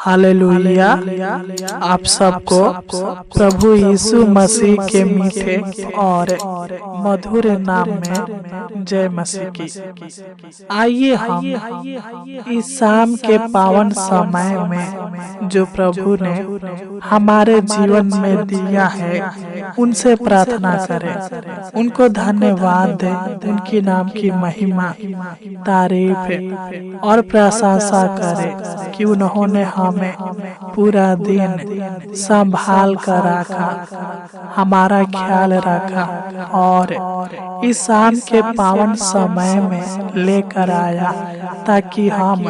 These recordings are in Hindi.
हालेलुया। आप सबको प्रभु यीशु मसीह के मीठे और मधुर नाम में जय मसीह की। आइए हम इस शाम के पावन समय में जो प्रभु ने हमारे जीवन में दिया है उनसे प्रार्थना करें, उनको धन्यवाद दें, उनकी नाम की महिमा तारीफ और प्रशंसा करें कि उन्होंने हमें पूरा दिन संभाल कर रखा, हमारा ख्याल रखा और इस शाम के पावन समय में लेकर आया ताकि हम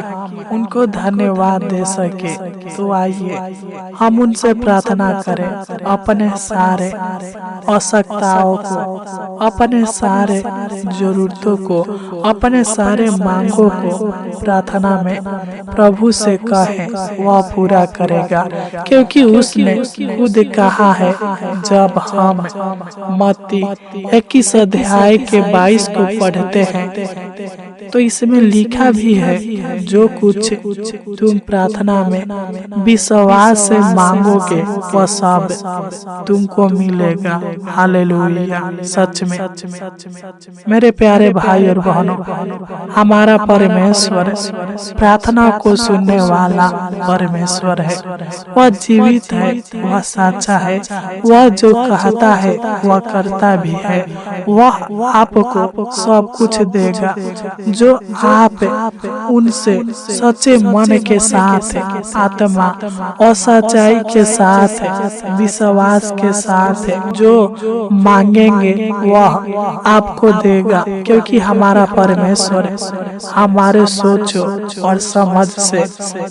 उनको धन्यवाद दे सके। तो आइए हम उनसे प्रार्थना करें, अपने सारे आवश्यकताओं को, अपने सारे जरूरतों को, अपने सारे मांगों को प्रार्थना में प्रभु से कहें, वह पूरा करेगा। क्योंकि उसने खुद कहा है, जब हम मत्ती 21 अध्याय के 22 को पढ़ते हैं तो इसमें लिखा भी है, जो कुछ तुम प्रार्थना में विश्वास से मांगोगे वह सब तुमको मिलेगा। हालेलुया। सच में मेरे प्यारे भाई और बहनों, हमारा परमेश्वर प्रार्थना को सुनने वाला परमेश्वर है। वह जीवित है, वह सच्चा है, वह जो कहता है वह करता भी है। वह आपको सब कुछ देगा जो आप उनसे सच्चे मन के साथ, आत्मा और सच्चाई के साथ, विश्वास के साथ जो मांगेंगे वह आपको देगा। क्योंकि हमारा परमेश्वर हमारे सोचो और समझ से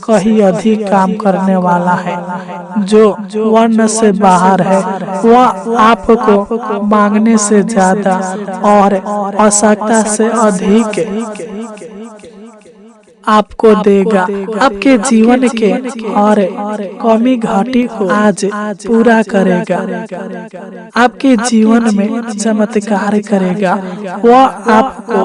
कहीं अधिक काम करने वाला है, जो वर्ण से बाहर है। वह आपको मांगने से ज्यादा और आवश्यकता से अधिक आपको देगा। आपके जीवन के और कमी घटी को आज पूरा करेगा, आपके जीवन में चमत्कार करेगा। वह आपको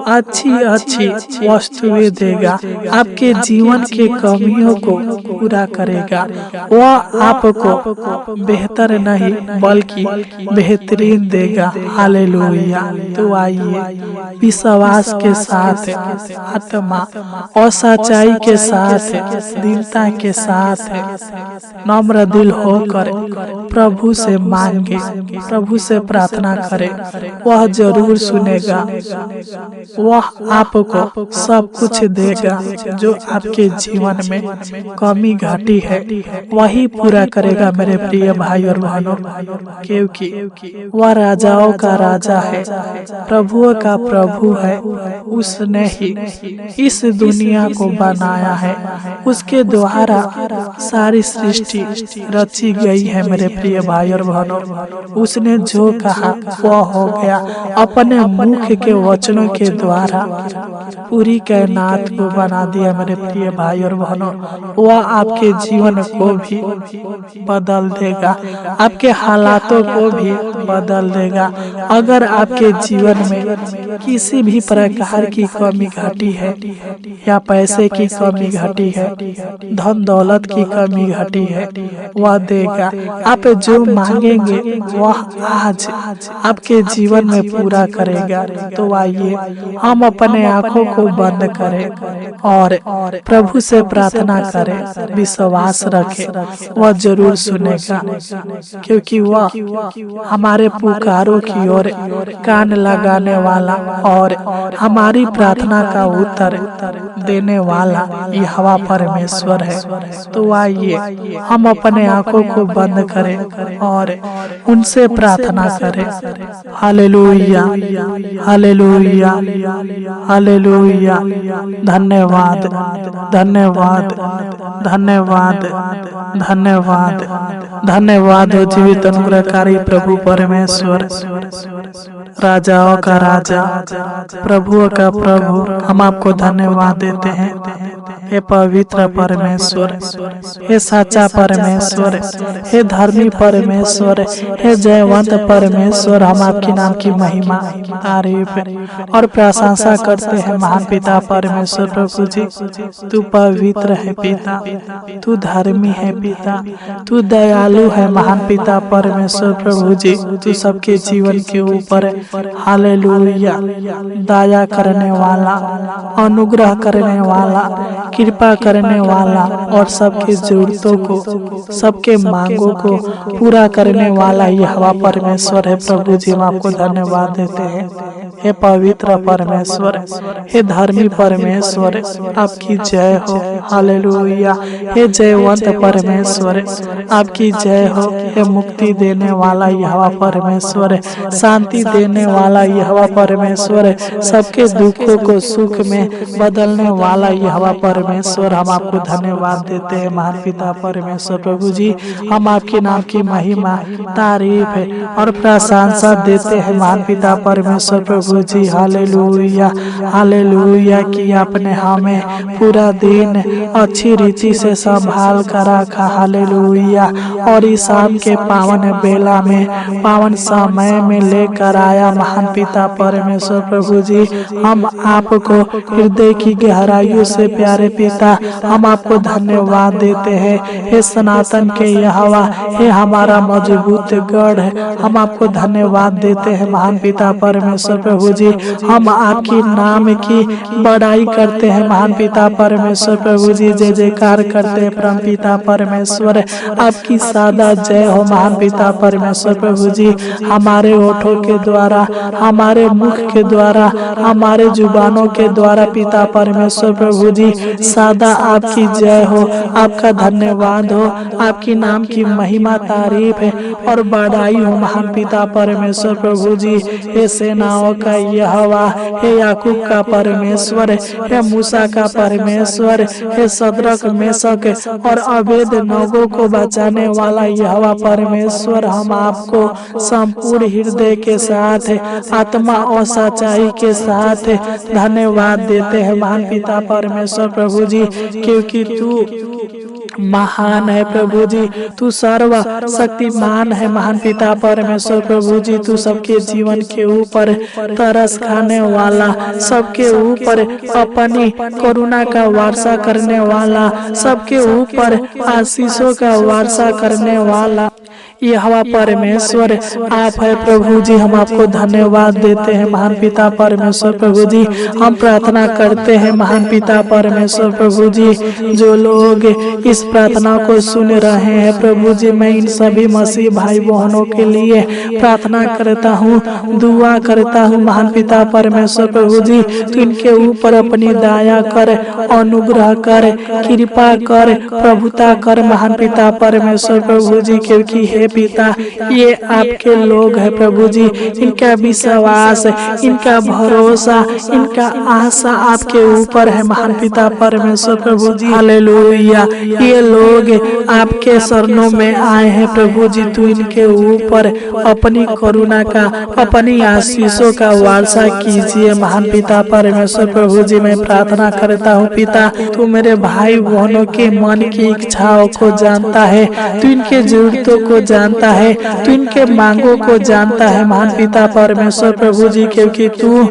अच्छी वस्तुएं देगा, आपके जीवन के कमियों को पूरा करेगा। वह आपको बेहतर नहीं बल्कि बेहतरीन देगा। हालेलुया। तो आइए विश्वास के साथ, आत्मा और सच्चाई के साथ, दीनता के साथ नम्र दिल होकर प्रभु से मांगे, प्रभु से प्रार्थना करें। वह जरूर सुनेगा, वह आपको सब कुछ देगा। जो आपके जीवन में कमी घटी है वही पूरा करेगा मेरे प्रिय भाई और बहनों। क्योंकि वह राजाओं का राजा है, प्रभुओं का प्रभु है। उसने ही इस दुनिया को बनाया है, उसके द्वारा सारी सृष्टि रची गई है मेरे प्रिय भाई और बहनों। उसने जो कहा वह हो गया। अपने मुख के वचनों के द्वारा पूरी कायनात को बना दिया मेरे प्रिय भाई और बहनों। वह आपके जीवन को भी बदल देगा, आपके हालातों को भी बदल देगा। अगर आपके जीवन में किसी भी प्रकार की कमी घटी है, या पैसे की कमी घटी है, धन दौलत की कमी घटी है, वह देगा। आप जो मांगेंगे वह आज आपके जीवन में पूरा करेगा। तो आइए हम अपने आंखों को बंद करें और प्रभु से प्रार्थना करें, विश्वास रखें, वह जरूर सुनेगा। क्योंकि वह हमारे पुकारों की ओर कान लगाने वाला और हमारी प्रार्थना का उत्तर देने वाला यहोवा परमेश्वर है। तो आइए हम अपने आंखों को बंद करें और उनसे प्रार्थना करें। Hallelujah, hallelujah, hallelujah. धन्यवाद, धन्यवाद, धन्यवाद, धन्यवाद, धन्यवाद हो जीवित अनुग्रहकारी प्रभु परमेश्वर, राजाओं का राजा, प्रभुओं का प्रभु। हम आपको धन्यवाद देते हैं। हे पवित्र परमेश्वर, हे सच्चा परमेश्वर, हे धर्मी परमेश्वर, हे जयवंत परमेश्वर, हम आपके नाम की महिमा, तारीफ और प्रशंसा करते हैं महान पिता परमेश्वर। प्रभु जी, तू पवित्र है पिता, तू धर्मी है पिता, तू दयालु है महान पिता परमेश्वर। प्रभु जी, तू सबके जीवन के ऊपर हालेलुया दया करने वाला, अनुग्रह करने वाला, कृपा करने वाला और सबके जरूरतों को, सबके मांगों को पूरा करने वाला यहोवा परमेश्वर है। प्रभु जी, हम आपको धन्यवाद देते हैं। हे पवित्र परमेश्वर, हे धर्मी परमेश्वर, आपकी जय हो, हालेलुया। हे जयवंत परमेश्वर, आपकी जय हो। हे मुक्ति देने वाला यहोवा परमेश्वर, शांति देने वाला यहोवा परमेश्वर, सबके दुखों को सुख में बदलने वाला यहोवा परमेश्वर, हम आपको धन्यवाद देते हैं महान पिता परमेश्वर। प्रभु जी, हम आपके नाम की महिमा, तारीफ और प्रशंसा देते हैं महान पिता परमेश्वर। प्रभु जी, हालेलुया हालेलुया कि आपने हमें पूरा दिन अच्छी रीति से संभाल कर रखा, हालेलुया। और इस शाम के पावन बेला में, पावन समय में लेकर आया महान पिता परमेश्वर। प्रभु जी, हम आपको हृदय की गहराइयों से प्यारे पिता, हम आपको धन्यवाद देते हैं। हे सनातन के यहोवा, हे हमारा मजबूत गढ़ है, हम आपको धन्यवाद देते हैं महान पिता परमेश्वर। प्रभु जी, हम आपकी नाम की बड़ाई करते हैं महान पिता परमेश्वर। प्रभु जी, जय जयकार करते हैं परम पिता परमेश्वर, आपकी सादा जय हो महान पिता परमेश्वर। प्रभु जी, हमारे होठों के द्वारा, हमारे मुख के द्वारा, हमारे जुबानों के द्वारा पिता परमेश्वर प्रभु जी, सादा आपकी जय हो, आपका धन्यवाद हो, आपकी नाम की महिमा, तारीफ है और बड़ाई हो महान पिता परमेश्वर। प्रभु जी, हे सेनाओं का यहोवा, हे याकूब का परमेश्वर, हे मूसा का परमेश्वर, हे सदरक मेशक और अबेद नगो को बचाने वाला यहोवा परमेश्वर, हम आपको संपूर्ण हृदय के साथ, आत्मा और सच्चाई के साथ धन्यवाद देते हैं महान पिता परमेश्वर। प्रभु जी, क्योंकि तू महान है प्रभु जी, तू सर्व शक्तिमान है महान पिता परमेश्वर। प्रभु जी, तू सबके जीवन के ऊपर तरस खाने वाला, सबके ऊपर अपनी करुणा का वारसा करने वाला, सबके ऊपर आशीषों का वारसा करने वाला यहोवा परमेश्वर आप है। प्रभु जी, हम आपको धन्यवाद देते हैं महान पिता परमेश्वर। प्रभु जी, हम प्रार्थना करते हैं महान पिता परमेश्वर। प्रभु जी, जो लोग इस प्रार्थना को सुन रहे हैं प्रभु जी, मैं इन सभी मसीह भाई बहनों के लिए प्रार्थना करता हूँ, दुआ करता हूँ महान पिता परमेश्वर। प्रभु जी, तो इनके ऊपर अपनी दया कर, अनुग्रह कर, कृपा कर, प्रभुता कर महान पिता परमेश्वर। प्रभु जी, क्योंकि हे पिता, ये आपके लोग हैं प्रभु जी, इनका विश्वास, इनका भरोसा, इनका आशा आपके ऊपर है महान पिता परमेश्वर। प्रभु जी, हालेलुया, ये लोग आपके शरणों में आए हैं प्रभु जी, तू इनके ऊपर अपनी करुणा का, अपनी आशीषों का वारसा कीजिए महान पिता परमेश्वर। प्रभु जी, मैं प्रार्थना करता हूँ पिता, तू मेरे भाई बहनों के मन की इच्छाओं को जानता है, तू इनके जरूरतों को जानता है, तू इनके मांगों को जानता है महान पिता परमेश्वर। प्रभु जी, क्योंकि तू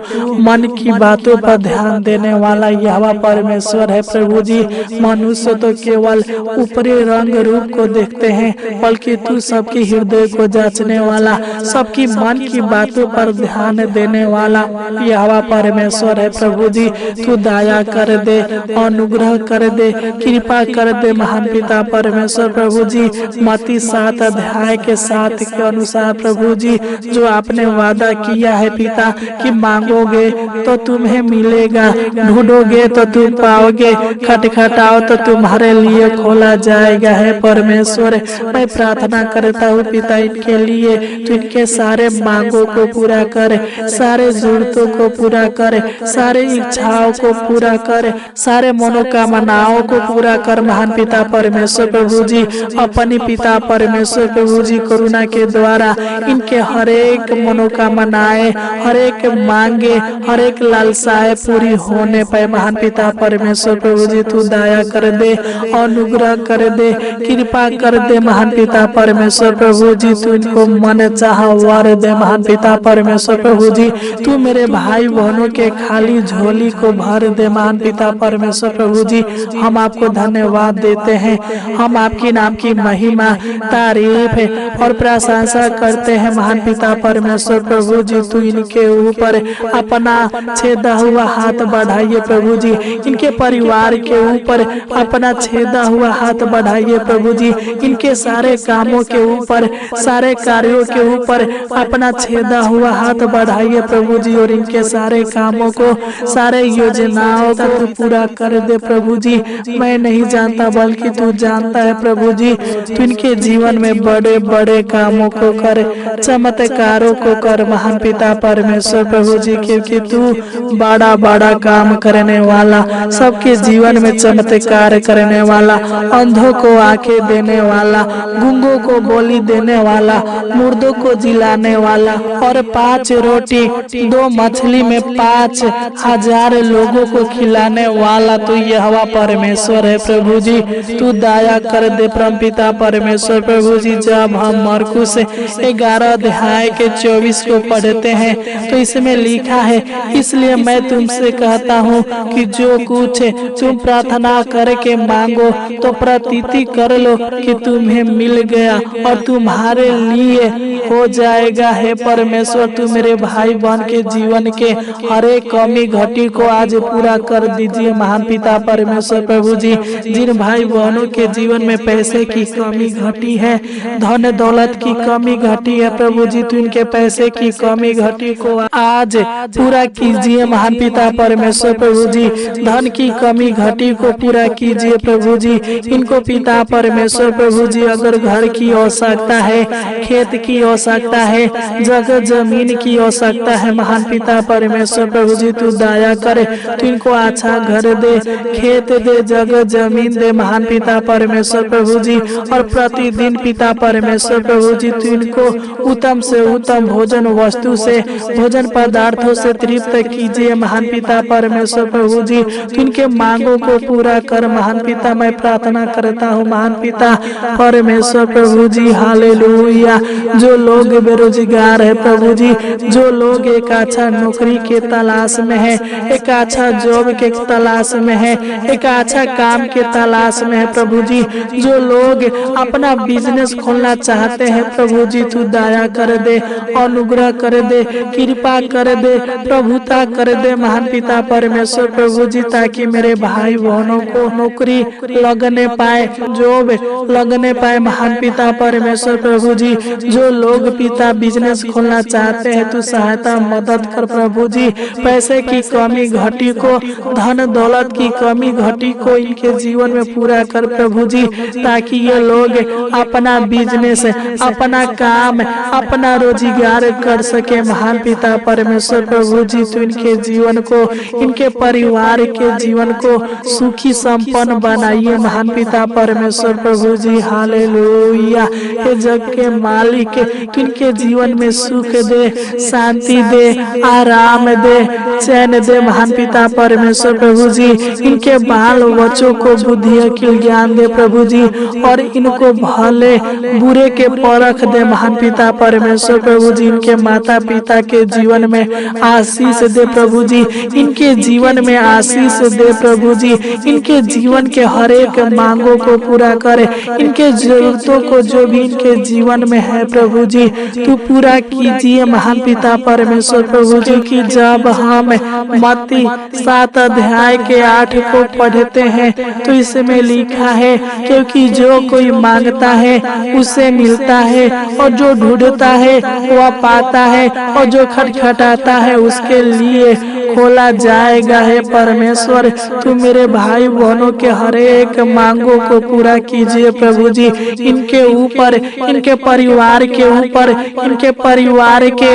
मन की बातों पर ध्यान देने वाला यहोवा परमेश्वर है। प्रभु जी, मनुष्य तो केवल ऊपरी रंग रूप को देखते हैं, बल्कि तू सबकी हृदय को जांचने वाला, सबकी मन की बातों पर ध्यान देने वाला यहोवा परमेश्वर है। प्रभु जी, तू दया कर दे, अनुग्रह कर दे, कृपा कर दे महान पिता परमेश्वर। प्रभु जी, मत्ती 7 अध्याय के 7 के अनुसार प्रभु जी, जो आपने वादा किया है पिता कि मांगोगे तो तुम्हें मिलेगा, ढूंढोगे तो तुम पाओगे, खटखटाओ तो तुम्हारे लिए खोला जाएगा है परमेश्वर। मैं प्रार्थना करता हूँ पिता इनके लिए, तो इनके सारे मांगों को पूरा कर, सारे जरूरतों को पूरा कर, सारे इच्छाओं को पूरा कर, सारे मनोकामनाओं को पूरा कर महान पिता परमेश्वर। प्रभु जी, अपनी पिता परमेश्वर प्रभु प्रभु जी करुणा के द्वारा इनके हर एक मनोकामनाएं, हर एक मांगे, हर एक लालसाएं पूरी होने पाए। महान पिता परमेश्वर प्रभु जी तू दया कर दे, अनुग्रह कर दे, कृपा कर दे। महान पिता परमेश्वर प्रभु जी तू इनको मन चाहा वर दे। महान पिता परमेश्वर प्रभु जी तू मेरे भाई बहनों के खाली झोली को भर दे। महान पिता परमेश्वर प्रभु जी हम आपको धन्यवाद देते हैं, हम आपकी नाम की महिमा, तारीफ और प्रशंसा करते हैं। महान पिता परमेश्वर प्रभु जी तू इनके ऊपर अपना छेदा हुआ हाथ बढ़ाइए प्रभु जी, इनके परिवार के ऊपर अपना छेदा हुआ हाथ बढ़ाइए प्रभु जी, इनके सारे कामों के ऊपर, सारे कार्यों के ऊपर अपना छेदा हुआ हाथ बढ़ाइए प्रभु जी, और इनके सारे कामों को, सारे योजनाओं को तू पूरा कर दे प्रभु जी। मैं नहीं जानता बल्कि तू जानता है प्रभु जी। तू इनके जीवन में बड़े बड़े कामों को कर, चमत्कारों को कर महान पिता परमेश्वर प्रभु जी, क्योंकि तू बड़ा बड़ा काम करने वाला, सबके जीवन में चमत्कार करने वाला, अंधों को आंखें देने वाला, गूंगों को बोली देने वाला, मुर्दों को जिलाने वाला, और 5 रोटी 2 मछली में 5,000 लोगों को खिलाने वाला तू यहोवा परमेश्वर है प्रभु जी। तू दया कर दे परमपिता परमेश्वर प्रभु जी। जब हम मरकुस 11 अध्याय के 24 को पढ़ते हैं तो इसमें लिखा है, इसलिए मैं तुमसे कहता हूँ कि जो कुछ तुम प्रार्थना करके मांगो तो प्रतीति कर लो कि तुम्हें मिल गया और तुम्हारे लिए हो जाएगा। है परमेश्वर तू मेरे भाई बहन के जीवन के हर एक कमी घटी को आज पूरा कर दीजिए महान पिता परमेश्वर प्रभु जी। जिन भाई बहनों के जीवन में पैसे की कमी घटी है, धन दौलत की कमी घटी है प्रभु जी, तो इनके पैसे की कमी घटी को आज पूरा कीजिए महान पिता परमेश्वर प्रभु जी। धन की कमी घटी को पूरा कीजिए प्रभु जी। इनको पिता परमेश्वर प्रभु जी अगर घर की आवश्यकता है, खेत की आवश्यकता है, जगह जमीन की आवश्यकता है महान पिता परमेश्वर प्रभु जी, तू दया करे, तू इनको अच्छा घर दे, खेत दे, जगह जमीन दे महान पिता परमेश्वर प्रभु जी। और प्रतिदिन पिता परमेश्वर प्रभु जी तू इनको उत्तम से उत्तम भोजन वस्तु से, भोजन पदार्थों से तृप्त कीजिए महान पिता परमेश्वर प्रभु जी। तू इनके मांगों को पूरा कर महान पिता, मैं प्रार्थना करता हूँ महान पिता परमेश्वर प्रभु जी। हालेलुया। जो लोग बेरोजगार है प्रभु जी, जो लोग एक अच्छा नौकरी के तलाश में है, एक अच्छा जॉब के तलाश में है, एक अच्छा काम के तलाश में है प्रभु जी, जो लोग अपना बिजनेस खोलना चाहते हैं प्रभु जी, तू दया कर दे, अनुग्रह कर दे, कृपा कर दे, प्रभुता कर दे महान पिता परमेश्वर प्रभु जी, ताकि मेरे भाई बहनों को नौकरी लगने पाए, जॉब लगने पाए महान पिता परमेश्वर प्रभु जी। जो लोग पिता बिजनेस खोलना चाहते हैं तू सहायता मदद कर प्रभु जी। पैसे की कमी घटी को, धन दौलत की कमी घटी को इनके जीवन में पूरा कर प्रभु जी, ताकि ये लोग अपना बिजनेस, अपना काम, अपना रोजगार कर सके महान पिता परमेश्वर प्रभु जी। तो इनके जीवन को, इनके परिवार के जीवन को सुखी संपन्न बनाइए महान पिता परमेश्वर प्रभु जी। हालेलुया। ये जग के मालिक तू इनके जीवन में सुख दे, शांति दे, आराम दे, चैन दे महान पिता परमेश्वर प्रभु जी। इनके बाल बच्चों को बुद्धि अकिल ज्ञान दे प्रभु जी, और इनको भले बुरे के परख दे महान पिता परमेश्वर प्रभु जी। इनके माता पिता के जीवन में आशीष दे प्रभु जी, इनके जीवन में आशीष दे प्रभु जी। इनके जीवन के हर एक मांगों को पूरा करे, इनके जरूरतों को जो भी इनके जीवन में है प्रभु जी तू पूरा कीजिए महान पिता परमेश्वर प्रभु जी। की जब हम मत्ती 7 अध्याय के 8 को पढ़ते हैं तो इसमें लिखा है, क्योंकि जो कोई मांगता है उसे मिलता है, और जो ढूंढता है वह पाता है, और जो खटखटाता है उसके लिए खोला जाएगा। हे परमेश्वर, तू मेरे भाई बहनों के हर एक मांगों को पूरा कीजिए प्रभु जी। इनके ऊपर, इनके परिवार के ऊपर, इनके परिवार के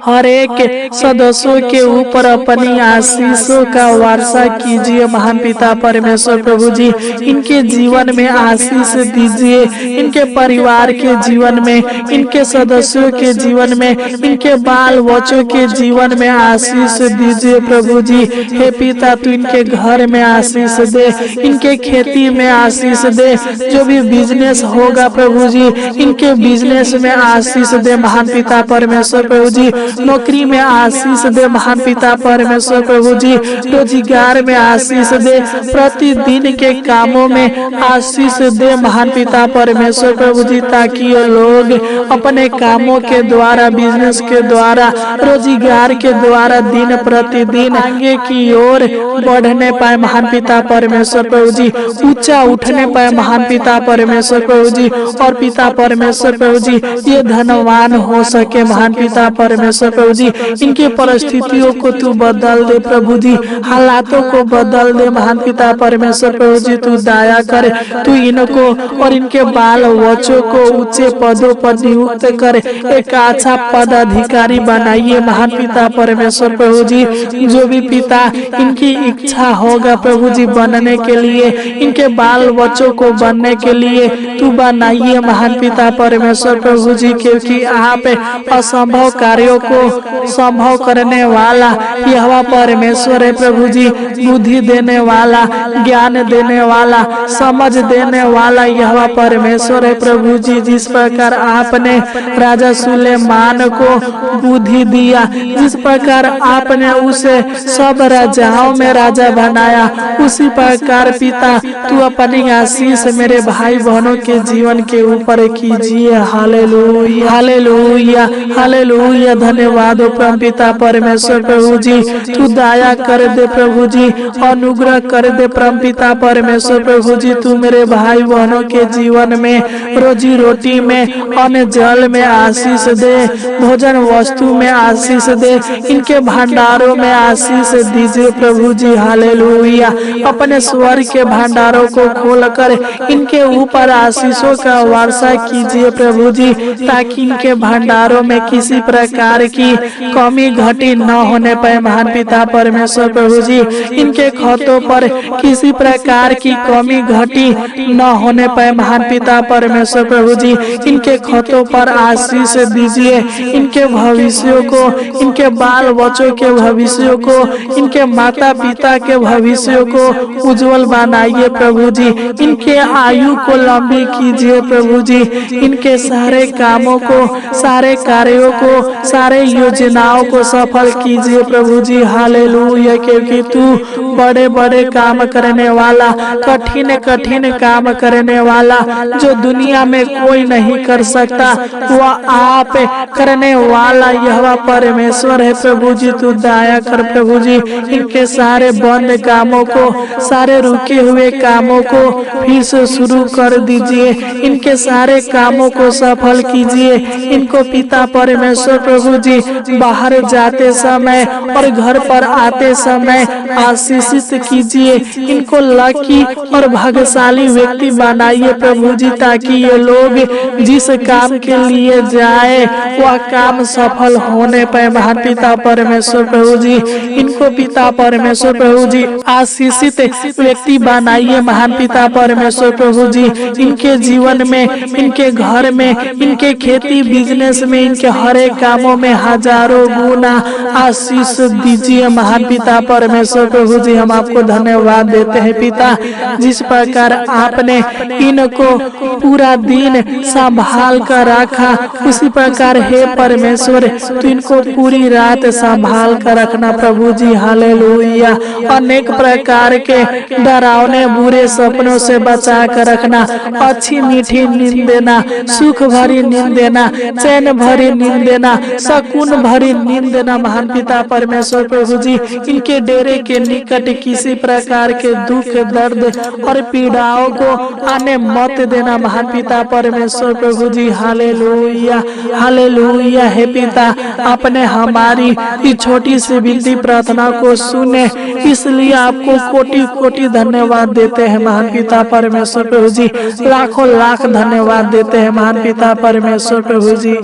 हर एक सदस्यों के ऊपर अपनी आशीषों का वर्षा कीजिए महान पिता परमेश्वर प्रभु जी। इनके जीवन में आशीष दीजिए, इनके परिवार के जीवन में, इनके सदस्यों के जीवन में, इनके बाल बच्चों के जीवन में आशीष दीजिए प्रभु जी। हे पिता, तू इनके घर में आशीष दे, इनके खेती में आशीष दे, जो भी बिजनेस होगा प्रभु जी, इनके बिजनेस में आशीष दे महान पिता परमेश्वर प्रभु जी। नौकरी में आशीष दे महान पिता परमेश्वर प्रभु जी। रोजगार में आशीष दे, प्रतिदिन के कामों में आशीष दे महान पिता परमेश्वर प्रभु जी, ताकि ये लोग अपने कामों के द्वारा, बिजनेस के द्वारा, रोजगार के द्वारा दिन प्रतिदिन आगे की ओर बढ़ने पाए महान पिता परमेश्वर प्रभु जी, ऊंचा उठने पाए महान पिता परमेश्वर प्रभु जी। और पिता परमेश्वर प्रभु जी, ये धनवान हो सके महान पिता परमेश्वर प्रभु जी। इनकी परिस्थितियों को तू बदल दे प्रभु जी, हालातों को बदल दे महान पिता परमेश्वर प्रभु जी। तू दया कर, तू इनको और इनके बाल बच्चों को ऊंचे पदों पर नियुक्त कर, एक अच्छा पदाधिकारी बनाइए महान पिता परमेश्वर प्रभु जी। जो भी पिता इनकी इच्छा होगा प्रभु जी बनने के लिए, इनके बाल बच्चों को बनने के लिए तू बनाइए महान पिता परमेश्वर प्रभु जी, क्योंकि आप असंभव कार्यों को संभव करने वाला यहोवा परमेश्वर है प्रभु जी। बुद्धि देने वाला, ज्ञान देने वाला, समझ देने वाला यहोवा परमेश्वर है प्रभु जी। जिस प्रकार आपने राजा सुलेमान को बुद्धि दिया, जिस प्रकार आपने उसे सब राजाओं में राजा बनाया, उसी प्रकार पिता तू अपनी आशीष मेरे भाई बहनों के जीवन के ऊपर कीजिए। Hallelujah, hallelujah, hallelujah. धन्यवाद हो परम पिता परमेश्वर प्रभु जी। तू दया कर दे प्रभु जी, अनुग्रह कर दे परम पिता परमेश्वर प्रभु जी। तू मेरे भाई बहनों के जीवन में, रोजी रोटी में, अन्न जल में आशीष दे, भोजन वस्तु में आशीष दे, इनके भंडारों में आशीष दीजिए प्रभु जी। हालेलुया। अपने स्वर्ग के भंडारों को खोलकर इनके ऊपर आशीषों का वर्षा कीजिए प्रभु जी, ताकि इनके भंडारों में किसी प्रकार की कमी घटी न होने पाए महान पिता परमेश्वर प्रभु जी। इनके खातों पर किसी प्रकार की कमी घटी न होने पाए महान पिता परमेश्वर प्रभु जी। इनके खातों पर आशीष दीजिए, इनके भविष्यों को, इनके बाल बच्चों के भविष्यों को, इनके माता पिता के भविष्यों को उज्जवल बनाइए प्रभु जी। इनके आयु को लंबी कीजिए प्रभु जी। इनके सारे कामों को, सारे कार्यों को, सारे योजनाओं को सफल कीजिए प्रभु जी। हालेलुया। क्योंकि तू बड़े बड़े काम करने वाला, कठिन कठिन काम करने वाला, जो दुनिया में कोई नहीं कर सकता, वह आप करने वाला यहोवा परमेश्वर है प्रभु जी। तू दया कर प्रभु जी। इनके सारे बंद कामों को, सारे रुके हुए कामों को फिर से शुरू कर दीजिए। इनके सारे कामों को सफल कीजिए। इनको पिता परमेश्वर प्रभु जी बाहर जाते समय और घर पर आते समय आशीषित कीजिए। इनको लकी और भाग्यशाली व्यक्ति बनाइए प्रभु जी, ताकि ये लोग जिस काम के लिए जाए वह काम सफल होने पाए महान पिता परमेश्वर प्रभु जी। इनको पिता परमेश्वर प्रभु जी आशीषित व्यक्ति बनाइए महान पिता परमेश्वर प्रभु जी। इनके जीवन में, इनके घर में, इनके खेती बिजनेस में, इनके हर एक कामों में हजारों गुना आशीष दीजिए महान पिता परमेश्वर प्रभु जी। हम आपको धन्यवाद देते हैं पिता, जिस प्रकार आपने इनको पूरा दिन संभाल कर रखा, उसी प्रकार हे परमेश्वर तू इनको पूरी रात संभाल कर रखना प्रभु जी। हालेलुया। अनेक प्रकार के डरावने बुरे सपनों से बचा कर रखना, अच्छी मीठी नींद देना, सुख भरी नींद देना, चैन भरी नींद देना, सुकून भरी नींद देना महान पिता परमेश्वर प्रभु जी। इनके डेरे के निकट किसी प्रकार के दुख, दर्द और पीड़ाओं को आने मत देना महान पिता परमेश्वर प्रभु जी। Hallelujah, hallelujah. हे पिता, आपने हमारी इस छोटी सी विनती प्रार्थना को सुने, इसलिए आपको कोटि कोटि धन्यवाद देते हैं महान पिता परमेश्वर प्रभु जी। लाखों लाख धन्यवाद देते हैं महान पिता परमेश्वर प्रभु जी।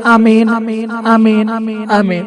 आमीन आमीन आमीन आमीन।